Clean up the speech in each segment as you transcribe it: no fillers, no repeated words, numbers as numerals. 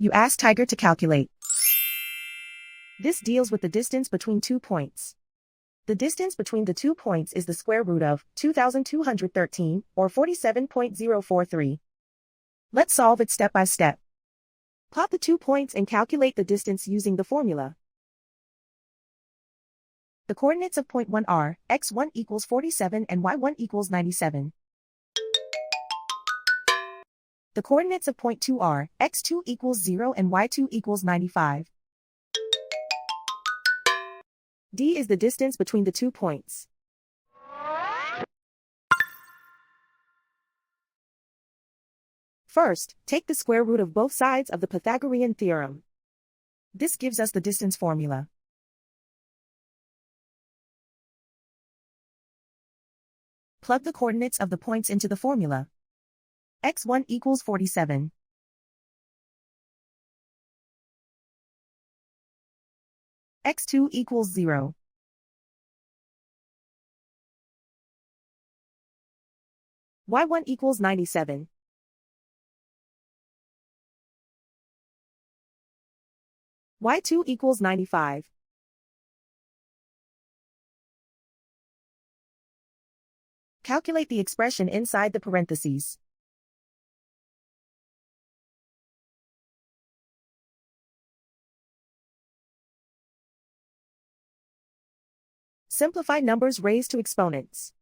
You ask Tiger to calculate. This deals with the distance between 2 points. The distance between the 2 points is the square root of 2,213, or 47.043. Let's solve it step by step. Plot the 2 points and calculate the distance using the formula. The coordinates of point 1 are x1 equals 47 and y1 equals 97. The coordinates of point 2 are x2 equals 0 and y2 equals 95. D is the distance between the 2 points. First, take the square root of both sides of the Pythagorean theorem. This gives us the distance formula. Plug the coordinates of the points into the formula. x1 equals 47. x2 equals 0. y1 equals 97. y2 equals 95. Calculate the expression inside the parentheses. Simplify numbers raised to exponents.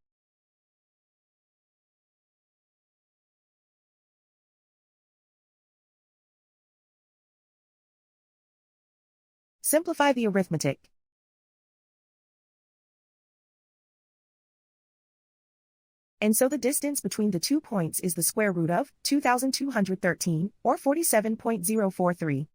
Simplify the arithmetic. And so the distance between the 2 points is the square root of 2,213, or 47.043.